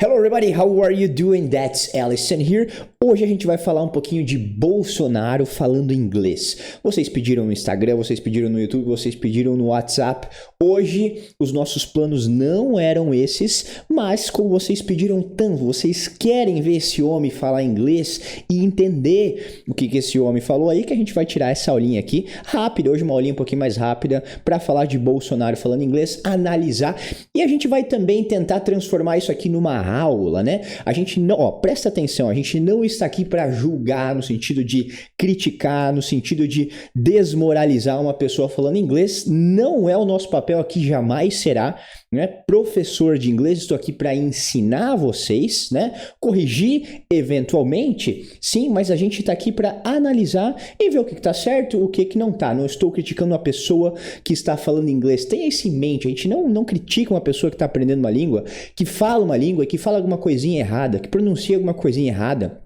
Hello everybody, how are you doing? That's Allison here. Hoje a gente vai falar um pouquinho de Bolsonaro falando inglês. Vocês pediram no Instagram, vocês pediram no YouTube, vocês pediram no WhatsApp. Hoje os nossos planos não eram esses, mas como vocês pediram tanto, vocês querem ver esse homem falar inglês e entender o que esse homem falou aí, que a gente vai tirar essa aulinha aqui rápida, hoje uma aulinha um pouquinho mais rápida para falar de Bolsonaro falando inglês, analisar, e a gente vai também tentar transformar isso aqui numa aula, né? A gente não, presta atenção, a gente não está aqui para julgar no sentido de criticar, no sentido de desmoralizar uma pessoa falando inglês, não é o nosso papel aqui, jamais será, né? Professor de inglês, estou aqui para ensinar vocês, né? Corrigir eventualmente, sim, mas a gente está aqui para analisar e ver o que está certo, o que não está. Não estou criticando uma pessoa que está falando inglês. Tenha isso em mente, a gente não critica uma pessoa que está aprendendo uma língua, que fala uma língua, que fala alguma coisinha errada, que pronuncia alguma coisinha errada.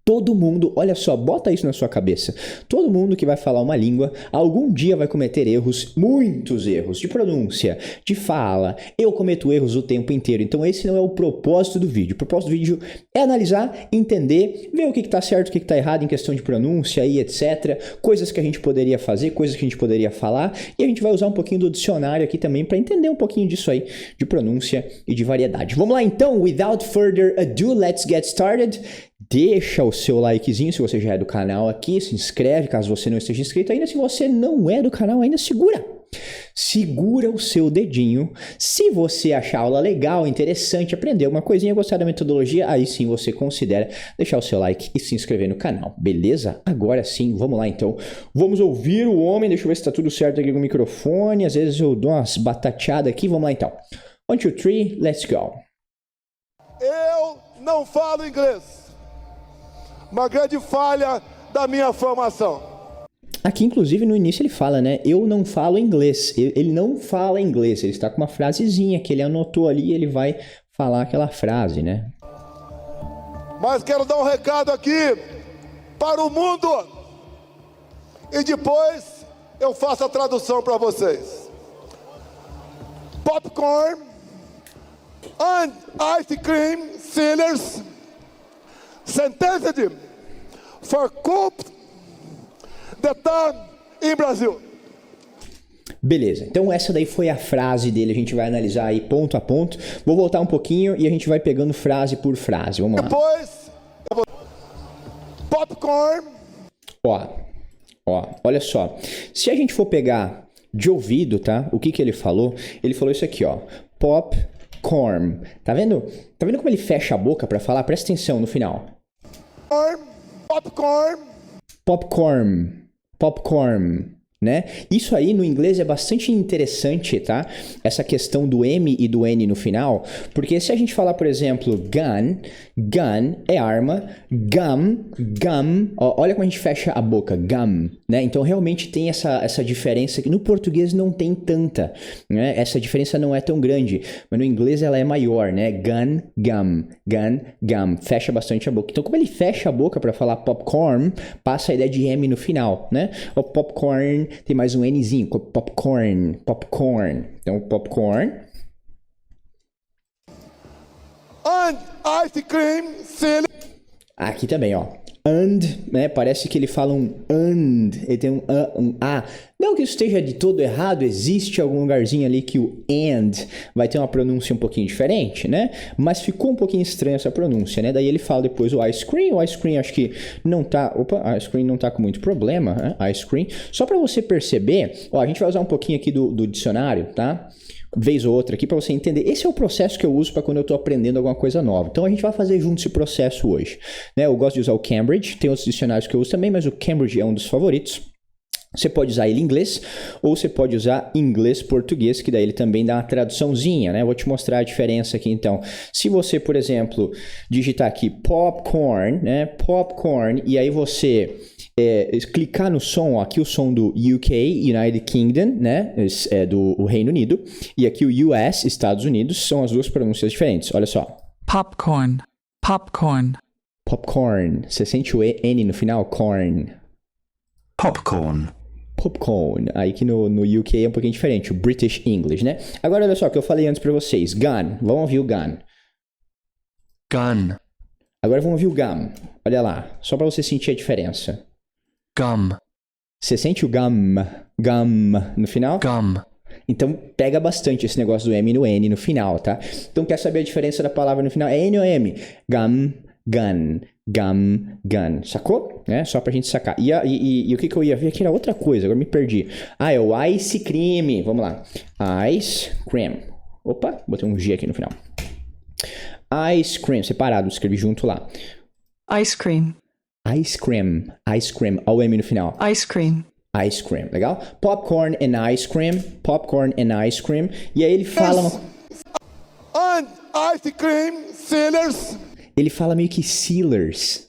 Todo mundo, olha só, bota isso na sua cabeça. Todo mundo que vai falar uma língua, algum dia vai cometer erros, muitos erros de pronúncia, de fala. Eu cometo erros o tempo inteiro, então esse não é o propósito do vídeo. O propósito do vídeo é analisar, entender, ver o que está certo, o que está errado em questão de pronúncia e etc. Coisas que a gente poderia fazer, coisas que a gente poderia falar. E a gente vai usar um pouquinho do dicionário aqui também para entender um pouquinho disso aí, de pronúncia e de variedade. Vamos lá então, without further ado, let's get started. Deixa o seu likezinho se você já é do canal aqui, se inscreve caso você não esteja inscrito ainda. Se você não é do canal ainda, segura o seu dedinho. Se você achar a aula legal, interessante, aprender alguma coisinha, gostar da metodologia, aí sim você considera deixar o seu like e se inscrever no canal, beleza? Agora sim, vamos lá então. Vamos ouvir o homem, deixa eu ver se tá tudo certo aqui com o microfone. Às vezes eu dou umas batateadas aqui, vamos lá então. 1, 2, 3, let's go. Eu não falo inglês. Uma grande falha da minha formação. Aqui, inclusive, no início ele fala, né? Eu não falo inglês. Ele não fala inglês. Ele está com uma frasezinha que ele anotou ali e ele vai falar aquela frase, né? Mas quero dar um recado aqui para o mundo. E depois eu faço a tradução para vocês. Popcorn and ice cream sellers sentenced for coup d'etat em Brasil. Beleza, então essa daí foi a frase dele, a gente vai analisar aí ponto a ponto. Vou voltar um pouquinho e a gente vai pegando frase por frase, vamos lá. Depois, eu vou... Popcorn. Olha só, se a gente for pegar de ouvido, tá? O que ele falou? Ele falou isso aqui, ó, popcorn. Tá vendo? Tá vendo como ele fecha a boca pra falar? Presta atenção no final. Popcorn, né? Isso aí no inglês é bastante interessante, tá? Essa questão do M e do N no final, porque se a gente falar, por exemplo, gun é arma, gum, ó, olha como a gente fecha a boca, gum, né? Então realmente tem essa diferença que no português não tem tanta, né? Essa diferença não é tão grande, mas no inglês ela é maior, né? Gun, gum, fecha bastante a boca. Então como ele fecha a boca para falar popcorn, passa a ideia de M no final, né? O popcorn tem mais um Nzinho, popcorn. Então, popcorn. And ice cream sellers. Aqui também, ó. And, né? Parece que ele fala um and. Ele tem um A. Não que isso esteja de todo errado, existe algum lugarzinho ali que o and vai ter uma pronúncia um pouquinho diferente, né? Mas ficou um pouquinho estranha essa pronúncia, né? Daí ele fala depois o ice cream. O ice cream acho que não tá... Opa, ice cream não tá com muito problema, né? Ice cream. Só para você perceber, ó, a gente vai usar um pouquinho aqui do dicionário, tá? Vez ou outra aqui para você entender. Esse é o processo que eu uso para quando eu estou aprendendo alguma coisa nova. Então a gente vai fazer junto esse processo hoje, né? Eu gosto de usar o Cambridge, tem outros dicionários que eu uso também, mas o Cambridge é um dos favoritos. Você pode usar ele em inglês ou você pode usar inglês-português, que daí ele também dá uma traduçãozinha, né? Eu vou te mostrar a diferença aqui então. Se você, por exemplo, digitar aqui popcorn, né? Popcorn, e aí você clicar no som, ó, aqui o som do UK, United Kingdom, né? Do Reino Unido, e aqui o US, Estados Unidos, são as duas pronúncias diferentes. Olha só. Popcorn. Você sente o N no final? Corn. Popcorn. Popcorn. Aí que no UK é um pouquinho diferente, o British English, né? Agora olha só o que eu falei antes pra vocês. Gun. Vamos ouvir o gun. gun, Agora vamos ouvir o gum. Olha lá, só para você sentir a diferença. gum, Você sente o gum no final? gum, Então pega bastante esse negócio do M no N no final, tá? Então quer saber a diferença da palavra no final? É N ou M? Gum, gun, gum, gun. Sacou? Só pra gente sacar. E o que eu ia ver aqui era outra coisa, agora me perdi. É o ice cream. Vamos lá. Ice cream. Opa, botei um G aqui no final. Ice cream, separado, escrevi junto lá. Ice cream. Ice cream, ice cream. Olha o M no final. Ice cream. Ice cream, legal? Popcorn and ice cream, popcorn and ice cream. E aí ele fala... And ice cream sellers. Ele fala meio que sealers,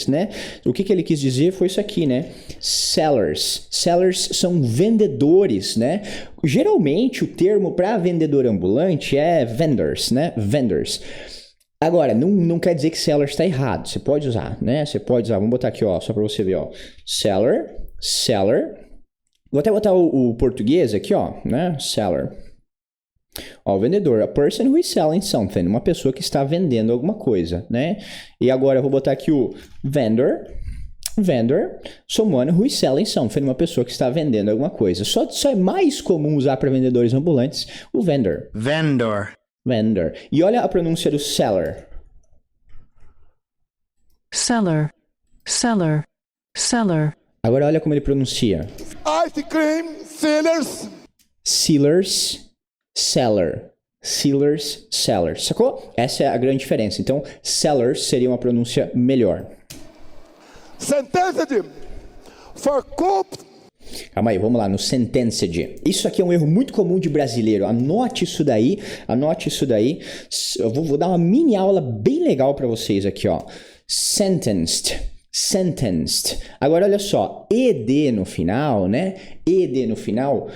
né? O que ele quis dizer foi isso aqui, né? Sellers. Sellers são vendedores, né? Geralmente o termo para vendedor ambulante é vendors, né? Vendors. Agora, não quer dizer que seller está errado. Você pode usar, né? Você pode usar. Vamos botar aqui, ó, só para você ver, ó. Seller. Vou até botar o português aqui, ó, né? Seller. Ó, o vendedor. A person who is selling something. Uma pessoa que está vendendo alguma coisa, né? E agora eu vou botar aqui o vendor. Someone who is selling something. Uma pessoa que está vendendo alguma coisa. Só é mais comum usar para vendedores ambulantes o vendor. vendor, Vendor. E olha a pronúncia do seller. Seller. Seller. Seller. Agora olha como ele pronuncia. Ice cream sellers. Sealers, seller. Sacou? Essa é a grande diferença. Então, sellers seria uma pronúncia melhor. Sentenced for cooked. Calma aí, vamos lá, no sentenced. Isso aqui é um erro muito comum de brasileiro. Anote isso daí. Eu vou dar uma mini aula bem legal para vocês aqui, ó. Sentenced. Agora, olha só. ED no final, né? ED no final,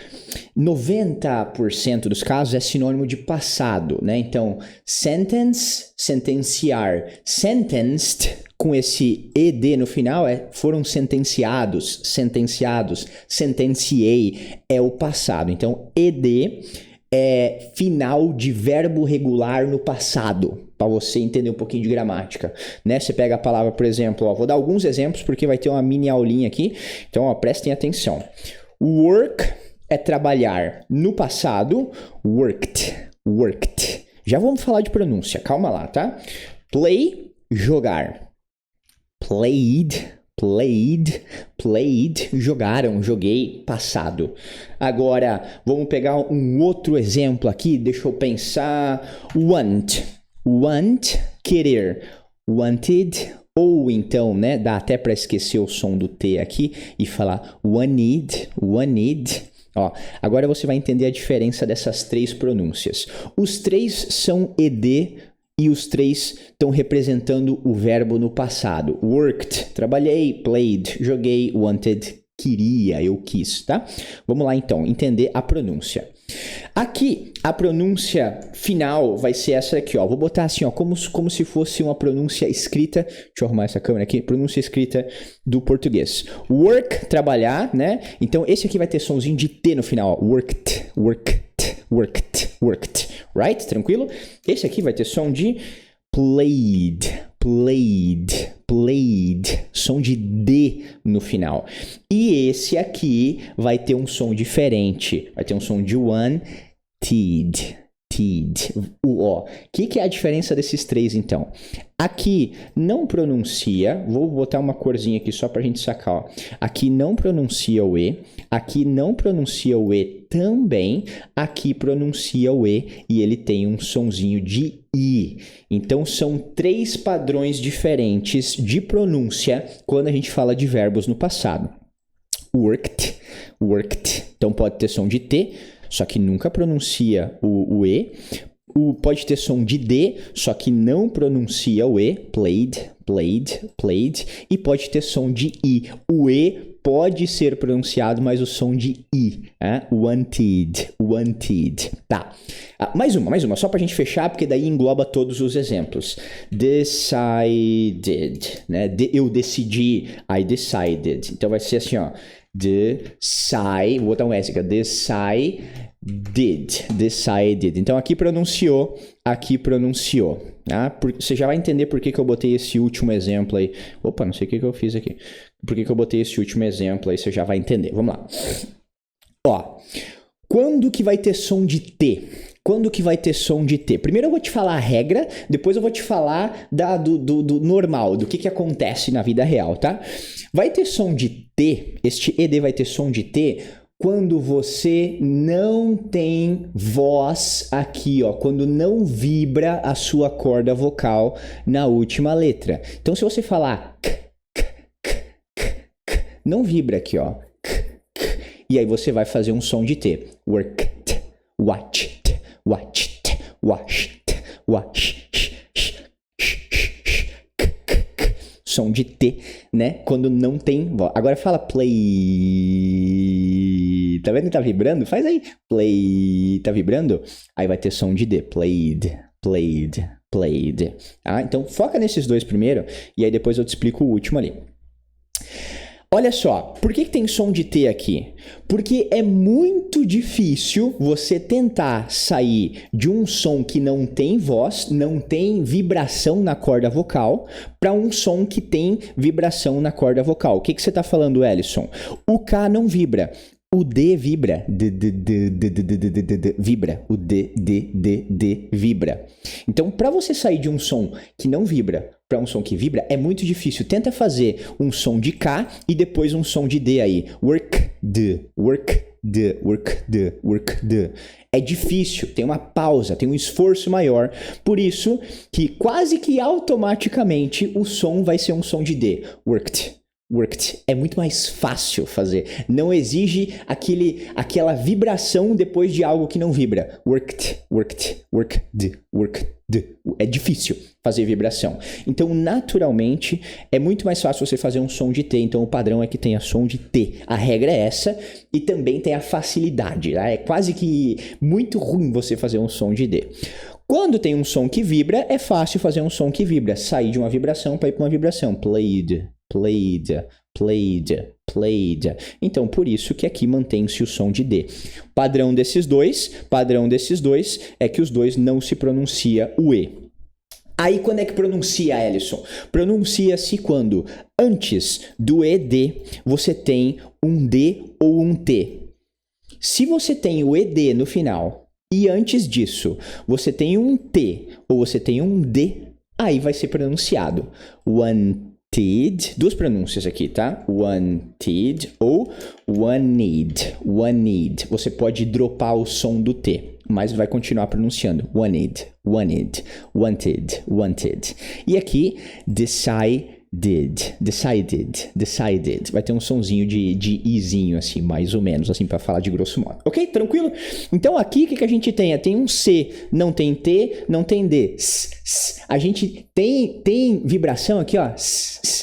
90% dos casos é sinônimo de passado, né? Então, sentence, sentenciar. Sentenced, com esse ED no final, foram sentenciados. Sentenciei, é o passado. Então, ED é final de verbo regular no passado, para você entender um pouquinho de gramática, né? Você pega a palavra, por exemplo, ó, vou dar alguns exemplos porque vai ter uma mini aulinha aqui, então ó, prestem atenção. Work é trabalhar no passado, worked. Já vamos falar de pronúncia, calma lá, tá? Play, jogar. Played, jogaram, joguei, passado. Agora, vamos pegar um outro exemplo aqui, deixa eu pensar. Want, querer. Wanted, ou então, né, dá até para esquecer o som do T aqui e falar wanted. Ó, agora você vai entender a diferença dessas três pronúncias. Os três são ED e os três estão representando o verbo no passado. Worked, trabalhei, played, joguei, wanted, queria, eu quis, tá? Vamos lá então, entender a pronúncia. Aqui, a pronúncia final vai ser essa aqui, ó. Vou botar assim, ó, como se fosse uma pronúncia escrita. Deixa eu arrumar essa câmera aqui. Pronúncia escrita do português. Work, trabalhar, né? Então, esse aqui vai ter somzinho de T no final, ó. Worked. Right? Tranquilo? Esse aqui vai ter som de played. Som de D no final. E esse aqui vai ter um som diferente. Vai ter um som de one, o O. O que é a diferença desses três, então? Aqui não pronuncia, vou botar uma corzinha aqui só pra gente sacar, ó. Aqui não pronuncia o E, aqui não pronuncia o E também, aqui pronuncia o E e ele tem um sonzinho de I. Então são três padrões diferentes de pronúncia quando a gente fala de verbos no passado. Worked, então pode ter som de T, só que nunca pronuncia o E. Pode ter som de D, só que não pronuncia o E. Played. E pode ter som de I. O E pode ser pronunciado, mas o som de I. Wanted. Tá. Mais uma, só pra gente fechar, porque daí engloba todos os exemplos. Decided, né? Eu decidi, I decided. Então vai ser assim, ó. Vou botar um S aqui, decided. Então aqui pronunciou, tá? Você já vai entender por que eu botei esse último exemplo aí. Opa, não sei o que eu fiz aqui. Por que eu botei esse último exemplo aí, você já vai entender. Vamos lá. Ó, quando que vai ter som de T? Quando que vai ter som de T? Primeiro eu vou te falar a regra, depois eu vou te falar do normal, do que acontece na vida real, tá? Vai ter som de T, este ED vai ter som de T quando você não tem voz aqui, ó, quando não vibra a sua corda vocal na última letra. Então se você falar não vibra aqui, ó. E aí você vai fazer um som de T. Worked, watched, watched, washed, washed. Som de T, né? Quando não tem voz. Agora fala play. Tá vendo que tá vibrando? Faz aí. Play. Tá vibrando? Aí vai ter som de D. Played, played, played. Ah, então foca nesses dois primeiro e aí depois eu te explico o último ali. Olha só, por que tem som de T aqui? Porque é muito difícil você tentar sair de um som que não tem voz, não tem vibração na corda vocal, para um som que tem vibração na corda vocal. O que você está falando, Ellison? O K não vibra. O D vibra, vibra, o D vibra. Então, para você sair de um som que não vibra para um som que vibra, é muito difícil. Tenta fazer um som de K e depois um som de D aí. Work, D, work, D, work, D, work, D. É difícil, tem uma pausa, tem um esforço maior. Por isso que quase que automaticamente o som vai ser um som de D. Worked. Worked. É muito mais fácil fazer. Não exige aquela vibração depois de algo que não vibra. Worked, worked, worked, worked. É difícil fazer vibração. Então, naturalmente, é muito mais fácil você fazer um som de T. Então, o padrão é que tenha som de T. A regra é essa e também tem a facilidade. Tá? É quase que muito ruim você fazer um som de D. Quando tem um som que vibra, é fácil fazer um som que vibra. Sair de uma vibração para ir para uma vibração. Played, played, played, played. Então, por isso que aqui mantém-se o som de D. Padrão desses dois é que os dois não se pronuncia o E. Aí, quando é que pronuncia, Ellison? Pronuncia-se quando, antes do ED, você tem um D ou um T. Se você tem o ED no final e antes disso você tem um T ou você tem um D, aí vai ser pronunciado wanted, duas pronúncias aqui, tá? Wanted ou wanted. Você pode dropar o som do T, mas vai continuar pronunciando wanted, wanted, wanted, wanted. E aqui decided. Vai ter um sonzinho de izinho, assim, mais ou menos, assim, para falar de grosso modo. Ok? Tranquilo? Então, aqui, o que a gente tem? Tem um C, não tem T, não tem D. A gente tem vibração aqui, ó.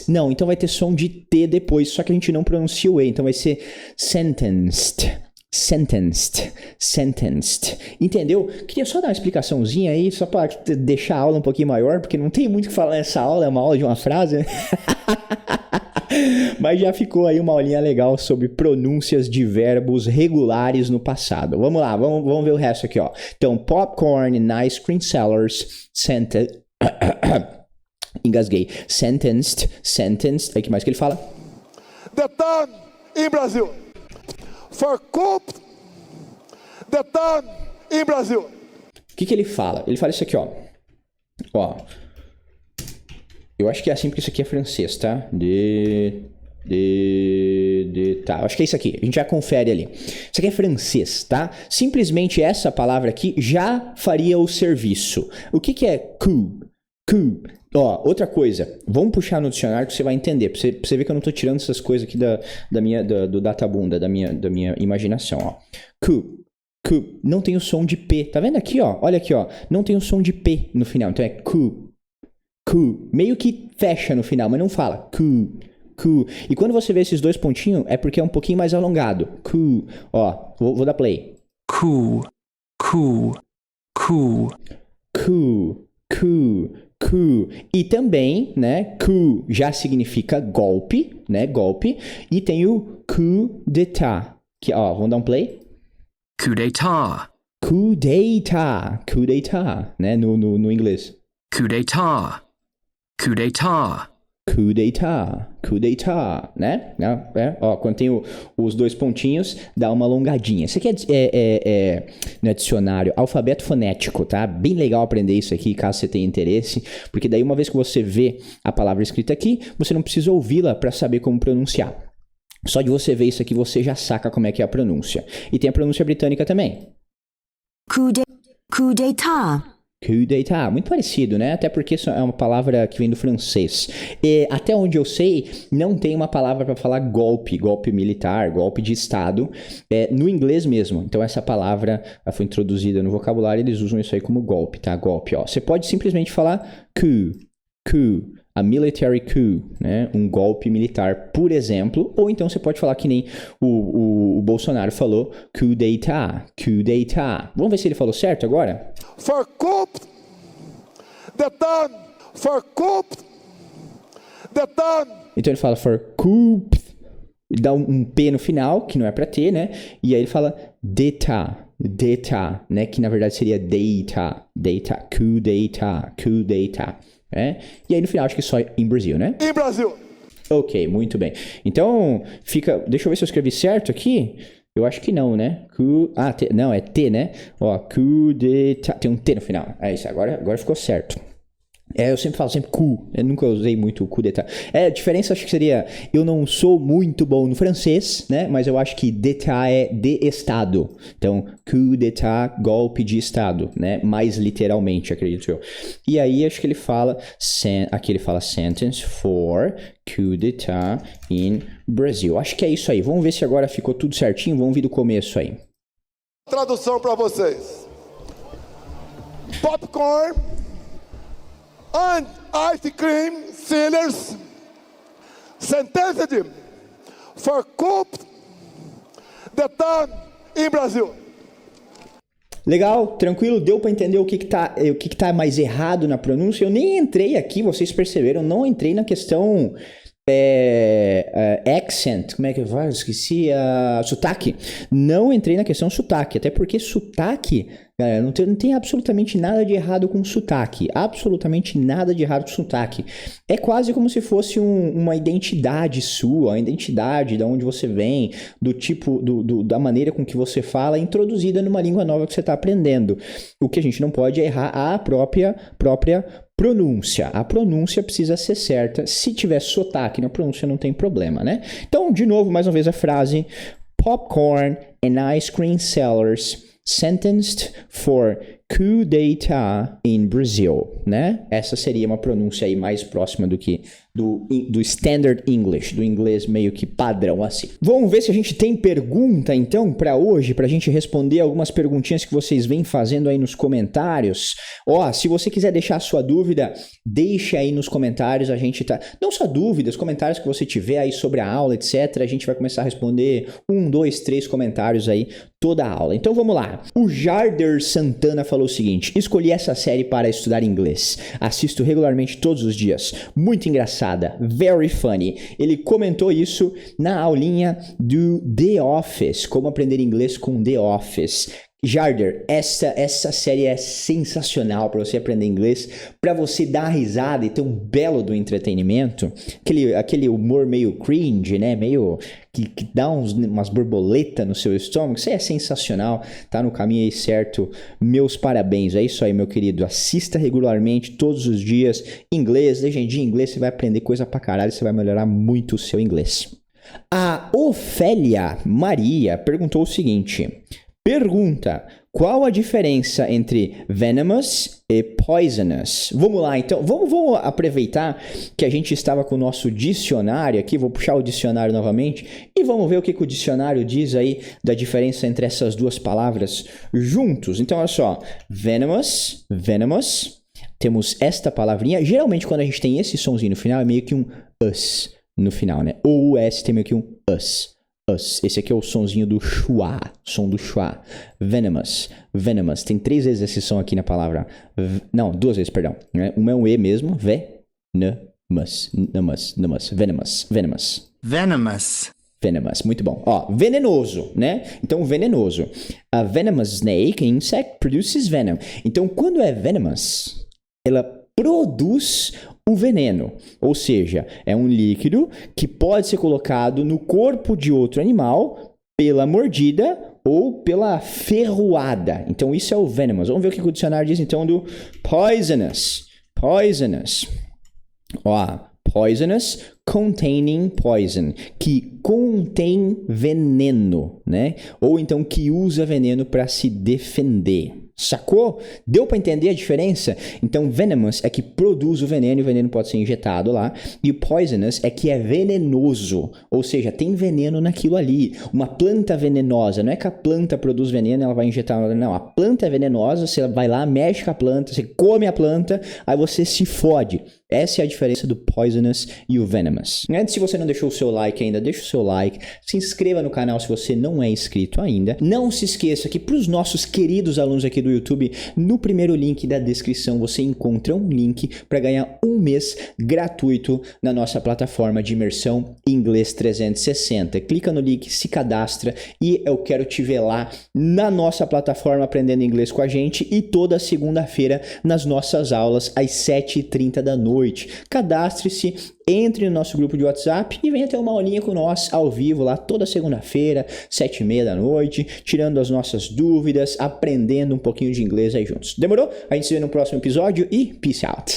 Não, então vai ter som de T depois, só que a gente não pronuncia o E, então vai ser sentenced. Sentenced. Entendeu? Queria só dar uma explicaçãozinha aí, só para deixar a aula um pouquinho maior, porque não tem muito o que falar nessa aula, é uma aula de uma frase, né? Mas já ficou aí uma aulinha legal sobre pronúncias de verbos regulares no passado. Vamos lá, vamos ver o resto aqui, ó. Então, popcorn and ice cream sellers engasguei. Sentenced. Aí o que mais que ele fala? The time in Brazil. For cooked the time in Brazil. O que ele fala? Ele fala isso aqui, ó. Ó. Eu acho que é assim porque isso aqui é francês, tá? Tá, acho que é isso aqui. A gente já confere ali. Isso aqui é francês, tá? Simplesmente essa palavra aqui já faria o serviço. O que é coup? Ó, outra coisa, vamos puxar no dicionário que você vai entender, pra você ver que eu não tô tirando essas coisas aqui do databunda, da minha imaginação, ó. Coup, não tem o som de P, tá vendo aqui, ó? Olha aqui, ó, não tem o som de P no final, então é coup, meio que fecha no final, mas não fala, coup. E quando você vê esses dois pontinhos, é porque é um pouquinho mais alongado, coup, ó, vou dar play. Coup. E também, né, coup já significa golpe, né, golpe, e tem o coup d'état, que, ó, vamos dar um play? coup d'etat, Coup d'etat. Coup d'etat, né? No inglês. coup d'etat, coup d'etat, Coup d'etat. Coup d'etat, né? Ó, quando tem os dois pontinhos, dá uma alongadinha. Isso aqui no dicionário, alfabeto fonético, tá? Bem legal aprender isso aqui, caso você tenha interesse, porque daí uma vez que você vê a palavra escrita aqui, você não precisa ouvi-la para saber como pronunciar. Só de você ver isso aqui, você já saca como é que é a pronúncia. E tem a pronúncia britânica também. Coup d'etat. Coup d'etat, muito parecido, né? Até porque isso é uma palavra que vem do francês. E, até onde eu sei, não tem uma palavra para falar golpe militar, golpe de Estado, no inglês mesmo. Então essa palavra foi introduzida no vocabulário, eles usam isso aí como golpe, tá? Golpe, ó. Você pode simplesmente falar coup, a military coup, né? Um golpe militar, por exemplo. Ou então você pode falar que nem o Bolsonaro falou, coup d'etat. Vamos ver se ele falou certo agora? For coup d'etat, for coup d'etat. Então ele fala for coup, ele dá um P no final, que não é pra ter, né? E aí ele fala d'etat, né? Que na verdade seria data, coup d'etat, né? E aí no final acho que só em Brasil, né? Em Brasil. Ok, muito bem. Então fica, deixa eu ver se eu escrevi certo aqui. Eu acho que não, né? Não, é T, né? Ó, coup d'etat, tem um T no final. É isso, agora ficou certo. Eu sempre falo coup, eu nunca usei muito o coup d'etat. A diferença acho que seria, eu não sou muito bom no francês, né? Mas eu acho que d'etat é de Estado. Então, coup d'etat, golpe de Estado, né? Mais literalmente, acredito eu. E aí acho que ele fala, aqui ele fala sentence for coup d'etat in Brazil. Acho que é isso aí. Vamos ver se agora ficou tudo certinho. Vamos vir do começo aí. Tradução para vocês. Popcorn and ice cream sellers sentenced for coup d'etat in Brasil. Legal, tranquilo, deu para entender o que tá mais errado na pronúncia. Eu nem entrei aqui, vocês perceberam, não entrei na questão accent, como é que vai? Esqueci, sotaque. Não entrei na questão sotaque, até porque sotaque, galera, não tem absolutamente nada de errado com sotaque. Absolutamente nada de errado com sotaque. É quase como se fosse uma identidade sua, a identidade de onde você vem, do tipo, da maneira com que você fala, introduzida numa língua nova que você está aprendendo. O que a gente não pode é errar a própria pronúncia. A pronúncia precisa ser certa. Se tiver sotaque na pronúncia, não tem problema, né? Então, de novo, mais uma vez a frase: popcorn and ice cream sellers sentenced for coup d'etat in Brazil, né? Essa seria uma pronúncia aí mais próxima do que do standard English, do inglês meio que padrão assim. Vamos ver se a gente tem pergunta então para hoje, pra gente responder algumas perguntinhas que vocês vêm fazendo aí nos comentários. Ó, se você quiser deixar a sua dúvida, deixa aí nos comentários, a gente tá, não só dúvidas, comentários que você tiver aí sobre a aula, etc, a gente vai começar a responder 1, 2, 3 comentários aí toda a aula. Então vamos lá. O Jarder Santana falou o seguinte: escolhi essa série para estudar inglês. Assisto regularmente todos os dias. Muito engraçada. Very funny. Ele comentou isso na aulinha do The Office. Como aprender inglês com The Office. Jarder, essa série é sensacional para você aprender inglês, para você dar risada e ter um belo do entretenimento, aquele humor meio cringe, né, meio que dá umas borboletas no seu estômago. Isso é sensacional, tá no caminho aí certo. Meus parabéns, é isso aí, meu querido. Assista regularmente, todos os dias, inglês, legendinha em inglês, você vai aprender coisa pra caralho, você vai melhorar muito o seu inglês. A Ofélia Maria perguntou o seguinte: pergunta: qual a diferença entre venomous e poisonous? Vamos lá, então, vamos aproveitar que a gente estava com o nosso dicionário aqui, vou puxar o dicionário novamente e vamos ver o que o dicionário diz aí da diferença entre essas duas palavras juntos. Então, olha só, venomous, temos esta palavrinha, geralmente quando a gente tem esse sonzinho no final é meio que um us no final, né? O US tem meio que um us. Esse aqui é o sonzinho do schwa, som do schwa. Venomous. Tem 3 vezes esse som aqui na palavra. Não, 2 vezes, perdão. Uma é um E mesmo. Venomous. Venomous, muito bom. Ó, venenoso, né? Então, venenoso. A venomous snake insect produces venom. Então, quando é venomous, ela produz o veneno. Ou seja, é um líquido que pode ser colocado no corpo de outro animal pela mordida ou pela ferroada. Então, isso é o venomous. Vamos ver o que o dicionário diz, então, do poisonous. Poisonous. Ó, poisonous, containing poison, que contém veneno, né? Ou então que usa veneno para se defender. Sacou? Deu para entender a diferença? Então, venomous é que produz o veneno e o veneno pode ser injetado lá. E poisonous é que é venenoso, ou seja, tem veneno naquilo ali. Uma planta venenosa, não é que a planta produz veneno e ela vai injetar, não. A planta é venenosa, você vai lá, mexe com a planta, você come a planta, aí você se fode. Essa é a diferença do poisonous e o venomous. Se você não deixou o seu like ainda, deixa o seu like. Se inscreva no canal se você não é inscrito ainda. Não se esqueça que para os nossos queridos alunos aqui do YouTube, no primeiro link da descrição você encontra um link para ganhar um mês gratuito na nossa plataforma de imersão Inglês 360. Clica no link, se cadastra e eu quero te ver lá na nossa plataforma aprendendo inglês com a gente e toda segunda-feira nas nossas aulas às 7h30 da noite. Cadastre-se, entre no nosso grupo de WhatsApp e venha ter uma aulinha com nós ao vivo lá toda segunda-feira, 7h30 da noite, tirando as nossas dúvidas, aprendendo um pouquinho de inglês aí juntos. Demorou? A gente se vê no próximo episódio e peace out!